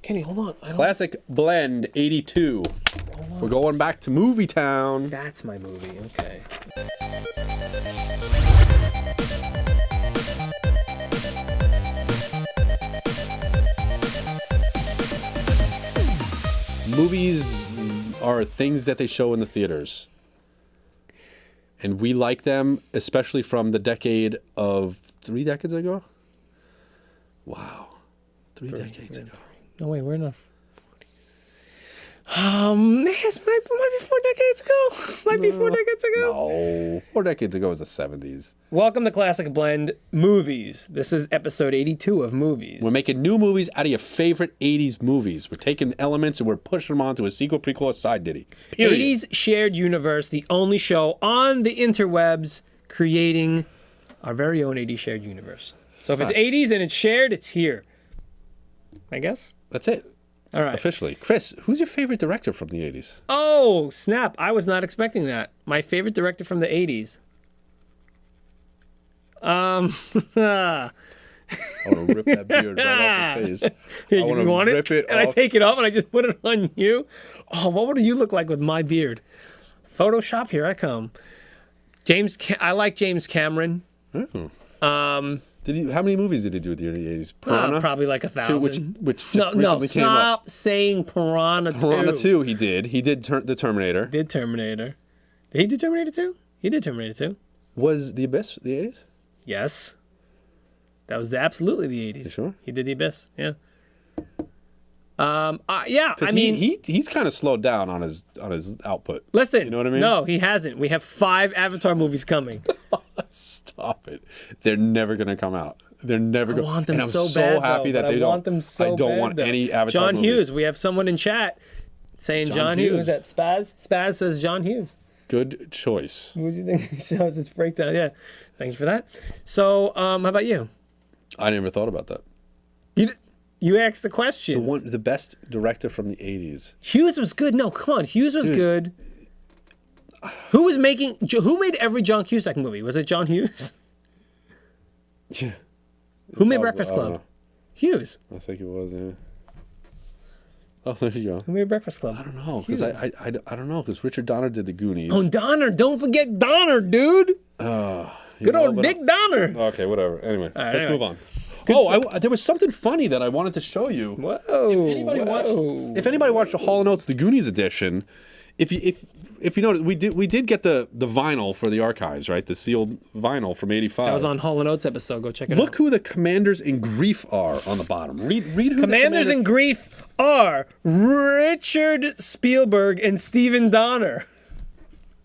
Kenny, hold on. Classic Blend 82. We're going back to Movie Town. That's my movie. Okay. Movies are things that they show in the theaters. And we like them, especially from the decade of 3 decades ago. Wow. 3 decades ago. No, wait, we're not. Yes, might be 4 decades ago. Might be 4 decades ago. No. 4 decades ago was the 70s. Welcome to Classic Blend Movies. This is episode 82 of Movies. We're making new movies out of your favorite 80s movies. We're taking elements and we're pushing them onto a sequel, prequel, or side ditty. Period. 80s Shared Universe, the only show on the interwebs creating our very own 80s Shared Universe. So if it's 80s and it's shared, it's here. I guess? That's it. All right. Officially. Chris, who's your favorite director from the 80s? Oh, snap. I was not expecting that. My favorite director from the 80s. I want to rip that beard right off your face. Here, I you want want to it? rip it And I off. take it off and I just put it on you? Oh, what would you look like with my beard? Photoshop, here I come. I like James Cameron. How many movies did he do in the early 80s? Piranha? Probably like 1,000. Which just recently came up. Stop saying Piranha 2. Piranha 2 he did. He did The Terminator. Did Terminator. Did he do Terminator 2? He did Terminator 2. Was The Abyss the 80s? Yes. That was absolutely the 80s. You sure? He did The Abyss, yeah. Yeah, I mean... He's kind of slowed down on his output. Listen, you know what I mean? No, he hasn't. We have 5 Avatar movies coming. Stop it. They're never going to come out. They're never going to. I want them and I'm so so bad, happy though, that they I don't. want them so I don't bad, want though. any Avatar John movies. Hughes. We have someone in chat saying John Hughes. Is that Spaz? Spaz says John Hughes. Good choice. What do you think he shows its breakdown? Yeah. Thank you for that. So, how about you? I never thought about that. You asked the question. The best director from the 80s. Hughes was good. No, come on. Hughes was good. Who made every John Cusack movie? Was it John Hughes? Yeah. Who made Breakfast Club? Hughes. I think it was, yeah. Oh, there you go. Who made Breakfast Club? I don't know, because I don't know, because Richard Donner did the Goonies. Oh, Donner. Don't forget Donner, dude. Good old Dick Donner. Okay, whatever. Anyway, let's move on. Good there was something funny that I wanted to show you. Whoa. If anybody watched the Hall & Oates The Goonies edition, if you notice, we did get the vinyl for the archives, right? The sealed vinyl from '85. That was on Hall & Oates episode. Go check it out. Look who the Commanders in Grief are on the bottom. Read who Commanders in Grief are Richard Spielberg and Stephen Donner.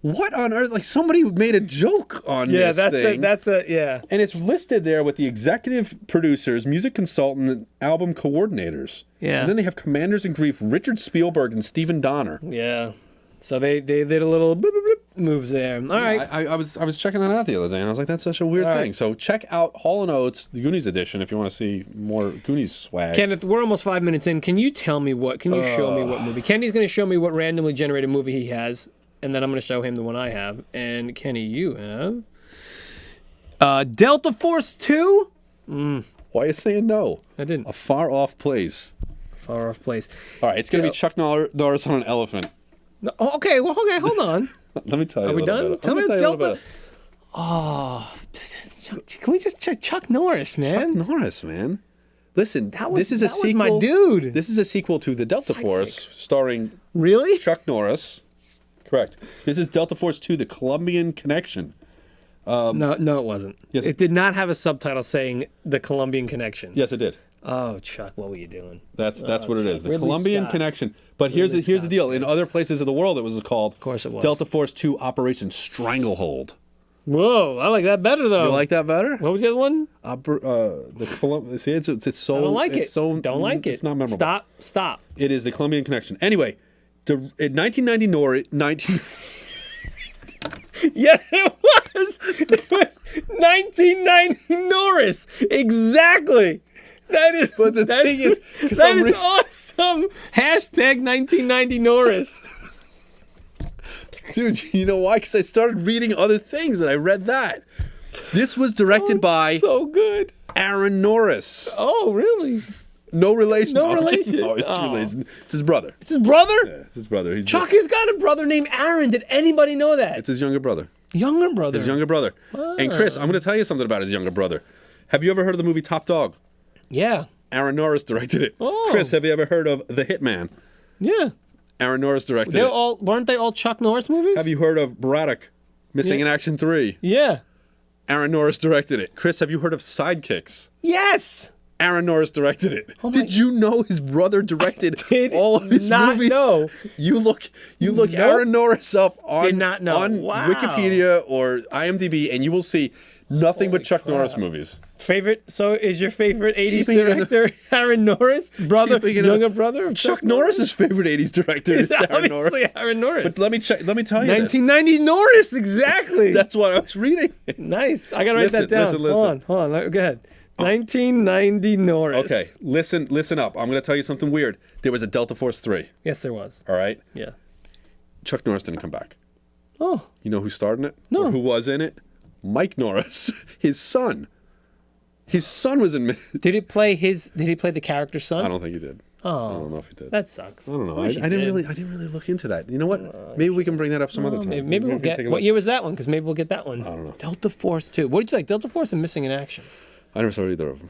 What on earth? Like, somebody made a joke on this thing. Yeah. And it's listed there with the executive producers, music consultant, and album coordinators. Yeah. And then they have Commanders in Grief, Richard Spielberg and Stephen Donner. Yeah. So they did a little boop, boop, boop moves there. All right. I was checking that out the other day, and I was like, that's such a weird thing. So check out Hall & Oates, the Goonies edition, if you want to see more Goonies swag. Kenneth, we're almost 5 minutes in. Can you show me what movie? Kenny's going to show me what randomly generated movie he has, and then I'm going to show him the one I have. And Kenny, you have Delta Force 2? Why are you saying no? I didn't. A Far Off Place. Far Off Place. All right, it's going to be Chuck Norris on an elephant. No, okay, hold on. Let me tell you. Are we done? Tell me Delta. Oh, can we just check Chuck Norris, man? Chuck Norris, man. Listen, this is a that sequel. was my dude. This is a sequel to The Delta Force, starring Really? Chuck Norris. Correct. This is Delta Force 2, The Colombian Connection. No, it wasn't. Yes. It did not have a subtitle saying The Colombian Connection. Yes, it did. Oh, Chuck, what were you doing? That's what it is. The Ridley Colombian Scott. Connection. But here's the deal. In other places of the world, it was called, of course it was, Delta Force 2 Operation Stranglehold. Whoa, I like that better though. You like that better? What was the other one? See, it's so. I don't like it. Don't like it. It's not memorable. Stop. It is The Colombian Connection. Anyway, in 1990, Yeah, it was. It was 1990 Norris. Exactly. That is. But the thing is, that is awesome. Hashtag 1990 Norris. Dude, you know why? Because I started reading other things and I read that. This was directed by so good. Aaron Norris. Oh, really? No relation. No relation? No, it's Oh. relation. It's his brother. It's his brother? Yeah, it's his brother. He's Chuck has got a brother named Aaron. Did anybody know that? It's his younger brother. Younger brother. His younger brother. And Chris, I'm going to tell you something about his younger brother. Have you ever heard of the movie Top Dog? Yeah. Aaron Norris directed it. Oh. Chris, have you ever heard of The Hitman? Yeah. Aaron Norris directed They're it. weren't they all Chuck Norris movies? Have you heard of Braddock, Missing in Action 3? Yeah. Aaron Norris directed it. Chris, have you heard of Sidekicks? Yes. Aaron Norris directed it. Oh my- Did you know his brother directed Did all of his not movies? know. You look Nope. Aaron Norris up on, Did not know. on Wow. Wikipedia or IMDb, and you will see nothing but Chuck Norris movies. Favorite? So is your favorite 80s Keeping it in the- director Aaron Norris? Brother, Keeping it in the- younger brother of Chuck Norris's favorite 80s director is Aaron Norris. Obviously Aaron Norris. But let me tell you this. 1990 Norris, exactly. That's what I was reading. Nice. I gotta write that down. Listen. Hold on. Go ahead. 1990 Norris. Okay, listen up. I'm going to tell you something weird. There was a Delta Force 3, Yes, there was. all right? Yeah. Chuck Norris didn't come back. Oh. You know who starred in it? No. Or who was in it? Mike Norris, his son. His son was in. Did he play the character's son? I don't think he did. Oh. I don't know if he did. That sucks. I don't know. I wish he didn't did. really look into that. You know what? Maybe we can bring that up some other time. Maybe we'll we can take get. a What look. year was that one? Because maybe we'll get that one. I don't know. Delta Force 2. What did you like? Delta Force and Missing in Action? I never saw either of them.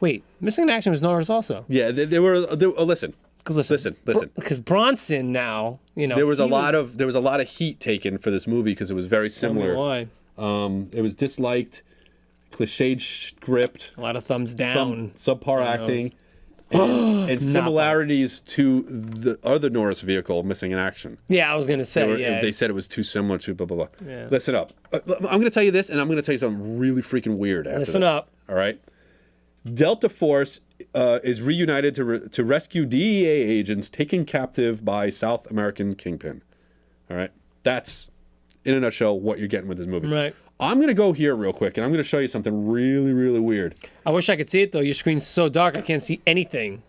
Wait, Missing in Action was Norris also. Yeah, they were. Listen. Because Listen. Because Bronson now, There was a lot of heat taken for this movie because it was very similar. Why? It was disliked, cliched script, A lot of thumbs down. subpar acting, and similarities to the other Norris vehicle, Missing in Action. Yeah, I was gonna say. They said it was too similar to blah, blah, blah. Yeah. Listen up. I'm going to tell you this, and I'm going to tell you something really freaking weird after Listen this. up. All right? Delta Force is reunited to rescue DEA agents taken captive by South American kingpin. All right? That's, in a nutshell, what you're getting with this movie. Right. I'm going to go here real quick, and I'm going to show you something really, really weird. I wish I could see it though. Your screen's so dark I can't see anything.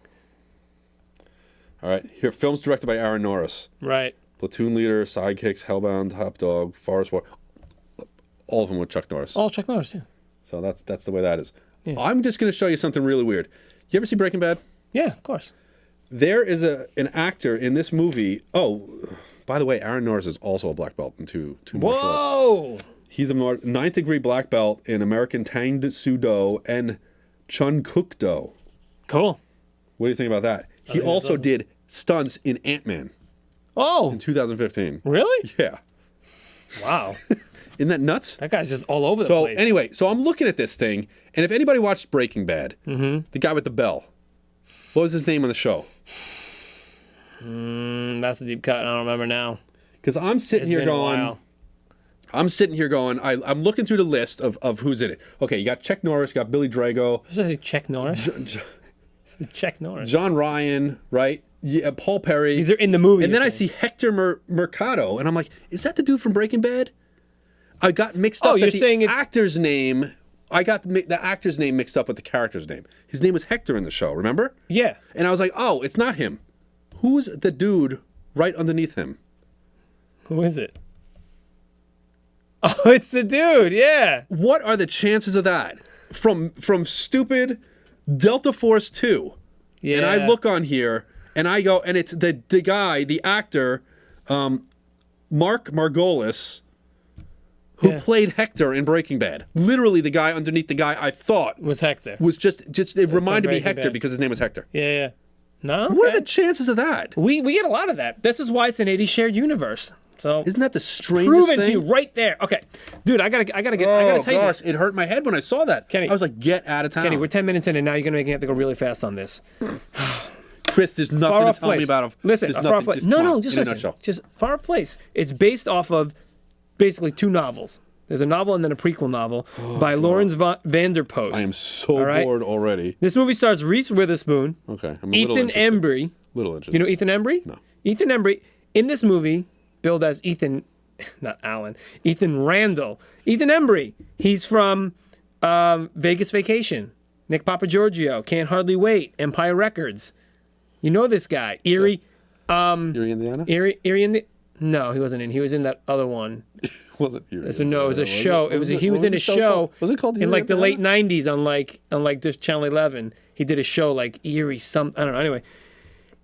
All right? Here, film's directed by Aaron Norris. Right. Platoon Leader, Sidekicks, Hellbound, Top Dog, Forest War. All of them with Chuck Norris. Oh, Chuck Norris. Yeah. So that's the way that is. Yeah. I'm just going to show you something really weird. You ever see Breaking Bad? Yeah, of course. There is an actor in this movie. Oh, by the way, Aaron Norris is also a black belt in two martial arts. Whoa. He's a 9th degree black belt in American Tang Soo Do and Chun Kook Do. Cool. What do you think about that? He think that's also awesome. did stunts in Ant-Man Oh, in 2015. really? Yeah. Wow. Isn't that nuts? That guy's just all over the So place. anyway, so I'm looking at this thing, and if anybody watched Breaking Bad, the guy with the bell, what was his name on the show? That's a deep cut. I don't remember now. Because I'm sitting It's here been a going, while. I'm looking through the list of who's in it. Okay, you got Chuck Norris, you got Billy Drago, This is Chuck Norris. Chuck Norris. John Ryan, right? Yeah, Paul Perry. These are in the movie. And then you're I saying. see Hector Mercado, and I'm like, is that the dude from Breaking Bad? I got mixed up. Oh, you're at the saying it's- actor's name. I got the actor's name mixed up with the character's name. His name was Hector in the show, remember? Yeah. And I was like, oh, it's not him. Who's the dude right underneath him? Who is it? Oh, it's the dude. Yeah. What are the chances of that? From stupid Delta Force 2. Yeah. And I look on here and I go, and it's the guy, the actor, Mark Margolis, who played Hector in Breaking Bad. Literally the guy underneath the guy I thought Was Hector. was just it reminded me Breaking Hector Bad. because his name was Hector. Yeah. No. What are okay. the chances of that? We get a lot of that. This is why it's an 80 shared universe. So Isn't that the strangest proven thing? to you right there. Okay, dude, I gotta tell you this. It hurt my head when I saw that. Kenny. I was like, get out of town. Kenny, we're 10 minutes in, and now you're gonna make me have to go really fast on this. Chris, there's Far nothing Off to tell me Place. about. Listen, There's Far nothing, Off Place. just No, come no, on, just in a listen. nutshell. Just Far Off Place. It's based off of basically two novels. There's a novel and then a prequel novel by Lawrence Vanderpost. I am so All right? bored already. This movie stars Reese Witherspoon, Okay, I'm a little Ethan interested. Embry. Little interested. You know Ethan Embry? No. Ethan Embry in this movie, billed as Ethan, not Alan, Ethan Randall. Ethan Embry. He's from Vegas Vacation, Nick Papagiorgio, Can't Hardly Wait, Empire Records. You know this guy, Erie, Erie, Indiana? Erie in the. No, he wasn't in. He was in that other one. wasn't Erie. No, it was a show. He was in a show. Was it called Erie, in like the Indiana? late '90s on like just Channel 11? He did a show like Erie some I don't know. Anyway,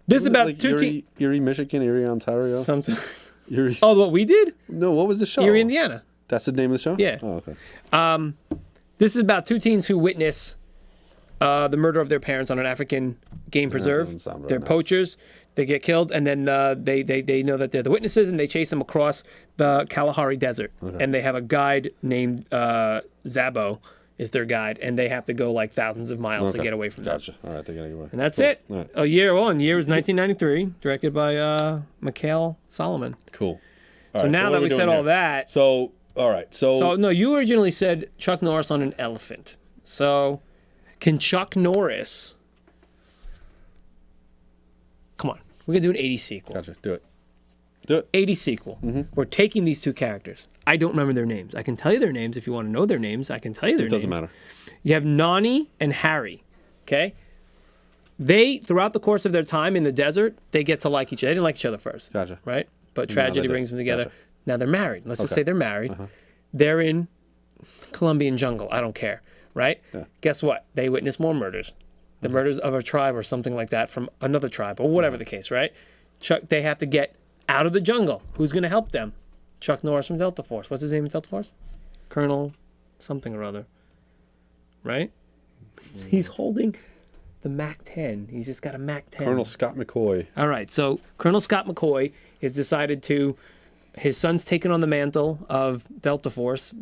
this is about like two Erie, Erie, Michigan, Erie, Ontario. something. Erie. Oh, what we did? No, what was the show? Erie, Indiana. That's the name of the show? Yeah. Oh, okay. This is about two teens who witness the murder of their parents on an African game preserve. doesn't sound very They're nice. poachers. They get killed, and then they know that they're the witnesses, and they chase them across the Kalahari Desert. Okay. And they have a guide named Zabo is their guide, and they have to go like thousands of miles to Okay. get away from them. Gotcha. All right, they gotta get away. And that's Cool. it. All right. A year was 1993, directed by Mikhail Solomon. Cool. So All right, now what that are we doing said all here? that, So, all right. so no, you originally said Chuck Norris on an elephant. So can Chuck Norris? Come on, we're gonna do an 80s sequel. Gotcha. Do it. Do it. 80s sequel. We're taking these two characters. I don't remember their names. I can tell you their names if you want to know their names. I can tell you their It names. doesn't matter. You have Nani and Harry. Okay. They throughout the course of their time in the desert, they get to like each other. They didn't like each other first. Gotcha. Right? But now tragedy they do. brings them together. Gotcha. Now they're married. Let's just Okay. say they're married. They're in Colombian jungle. I don't care. Right? Yeah. Guess what? They witness more murders. The murders of a tribe or something like that from another tribe or whatever the case, right? They have to get out of the jungle. Who's going to help them? Chuck Norris from Delta Force. What's his name in Delta Force? Colonel something or other. Right? He's holding the MAC-10. He's just got a MAC-10. Colonel Scott McCoy. All right, so Colonel Scott McCoy has decided his son's taken on the mantle of Delta Force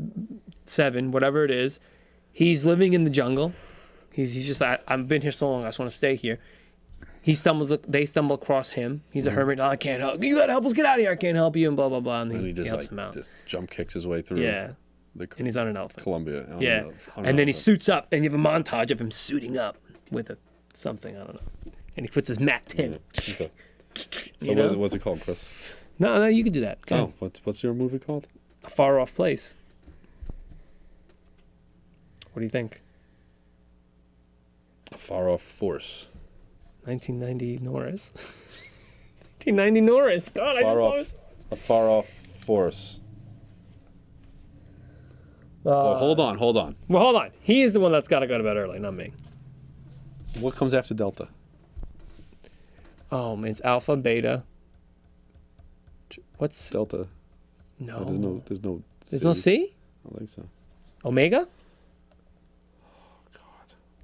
7, whatever it is. He's living in the jungle. He's just, I've been here so long, I just want to stay here. They stumble across him. He's a hermit. Oh, I can't help. You gotta help us get out of here. I can't help you, and blah, blah, blah. And And he he just helps him out. just jump kicks his way through. Yeah, The and he's on an elephant. Columbia. Yeah, and then he suits up, and you have a montage of him suiting up with something, I don't know. And he puts his MAC-10. Okay. So You know? what's it called, Chris? No, you can do that. Go Oh, ahead. what's your movie called? A Far Off Place. What do you think? A Far Off Force. 1990 Norris. 1990 Norris. God, I Far just Off. always... A Far Off Force. Well, hold on. Well, hold on. He is the one that's got to go to bed early, not me. What comes after Delta? Oh, man, it's Alpha, Beta. What's... Delta. No. Oh, there's no. There's no C? I don't think so. Omega?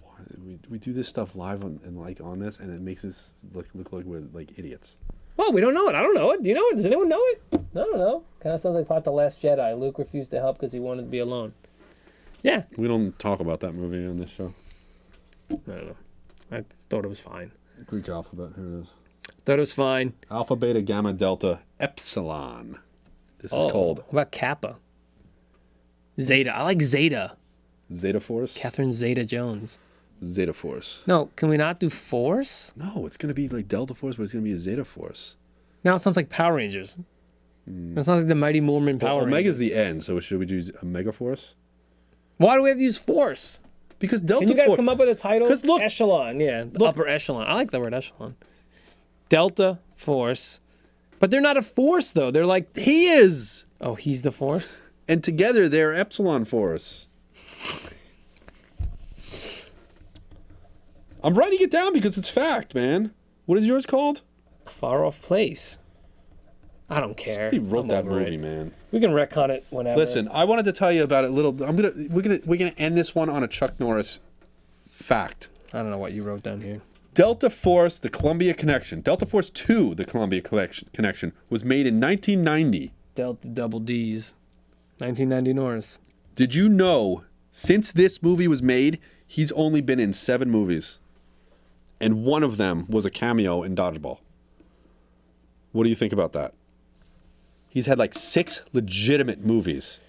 Why, we do this stuff live on this, and it makes us look like we're like idiots. Well, we don't know it. I don't know it. Do you know it? Does anyone know it? I don't know. Kind of sounds like part The Last Jedi. Luke refused to help because he wanted to be alone. Yeah. We don't talk about that movie on this show. I don't know. I thought it was fine. Greek alphabet. Here it is. Thought it was fine. Alpha, Beta, Gamma, Delta, Epsilon. This is called What about Kappa? Zeta. I like Zeta. Zeta Force. Catherine Zeta-Jones. Zeta Force. No, can we not do Force? No, it's gonna be like Delta Force, but it's gonna be a Zeta Force. Now it sounds like Power Rangers. It sounds like the Mighty Mormon Power Well, Rangers. Omega's the end, so should we do a Mega Force? Why do we have to use Force? Because Delta Can you guys Force. come up with a title? 'Cause look- Echelon, yeah. The upper echelon. I like the word echelon. Delta Force. But they're not a force, though. They're like, He is, oh, he's the force? and together they're Epsilon Force. I'm writing it down because it's fact, man. What is yours called? Far Off Place. I don't care. He wrote I'm that over movie, it. man. We can retcon it whenever. Listen, I wanted to tell you about it a little. We're gonna end this one on a Chuck Norris fact. I don't know what you wrote down here. Delta Force, the Columbia Connection. Delta Force 2, the Columbia Connection, was made in 1990. Delta Double D's. 1990 Norris. Did you know, since this movie was made, he's only been in 7 movies? And one of them was a cameo in Dodgeball. What do you think about that? He's had like 6 legitimate movies.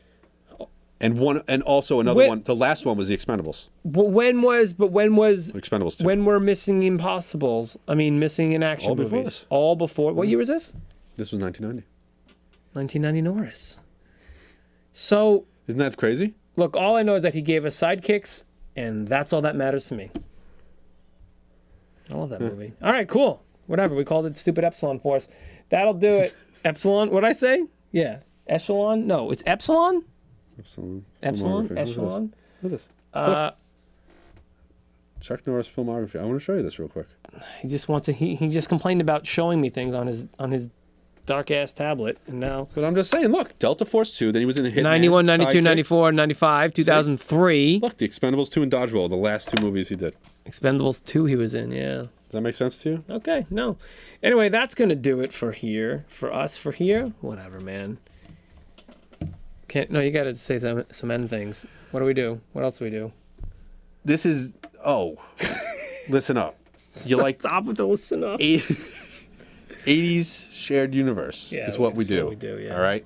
And also another one. The last one was The Expendables. But when was Expendables 2. when were Missing Impossibles? I mean, Missing in Action All before movies. this. All before. What year was this? This was 1990. 1990 Norris. So, Isn't that crazy? look, all I know is that he gave us sidekicks, and that's all that matters to me. I love that movie. All right, cool. Whatever. We called it Stupid Epsilon Force. That'll do it. Epsilon, what'd I say? Yeah. Echelon? No, it's Epsilon? Epsilon. Epsilon? Filmography. Echelon? Look at this. Look. Chuck Norris filmography. I want to show you this real quick. He just wants to. He just complained about showing me things on his dark ass tablet, and now But I'm just saying, look, Delta Force 2, then he was in Hitman. 91, 92, Sidekicks. 94, 95, 2003. Look, The Expendables 2 and Dodgeball, the last two movies he did. Expendables 2 he was in, yeah. Does that make sense to you? Okay, no. Anyway, that's going to do it for here. For us, for here. Whatever, man. No, you got to say some end things. What do we do? What else do we do? This is, listen up. You like Stop with the listen up. 80s shared universe Yeah, is what we that's do. what we do, yeah. All right?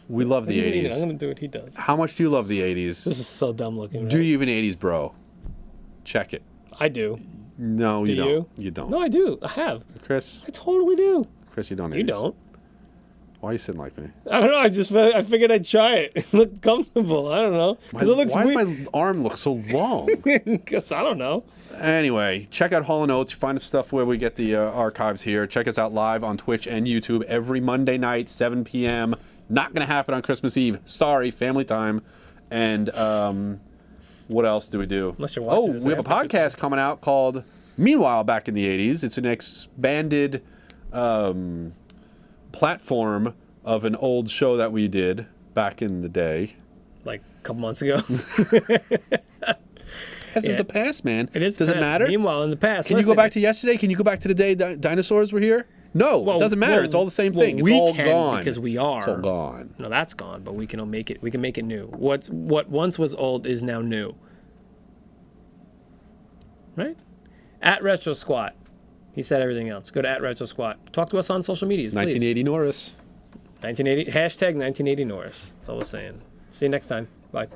We love the I'm 80s. going to do what he does. How much do you love the 80s? This is so dumb looking. Right? Do you even 80s, bro? Check it. I do. No, you Do don't. you? You don't. No, I do. I have. Chris, I totally do. you don't 80s. You don't. Why are you sitting like me? I don't know. I figured I'd try it. It looked comfortable. I don't know. Because it looks Why weird. does my arm look so long? Because I don't know. Anyway, check out Hall & Oates. You find the stuff where we get the archives here. Check us out live on Twitch and YouTube every Monday night, 7 p.m. Not going to happen on Christmas Eve. Sorry, family time. And what else do we do? Unless you're watching this we have a after podcast coming out called Meanwhile Back in the 80s. It's an expanded platform of an old show that we did back in the day. Like a couple months ago. It's a past, man. It is. Does it past. matter? Meanwhile, in the past, Can you go back to yesterday? Can you go back to the day dinosaurs were here? No, it doesn't matter. It's all the same thing. It's all gone. Because we are. It's all gone. No, that's gone. But we can make it. We can make it new. What once was old is now new. Right? At Retro Squat. He said everything else. Go to at Retro Squat. Talk to us on social medias, please. 1980 Norris. 1980 #1980 Norris. That's all we're saying. See you next time. Bye.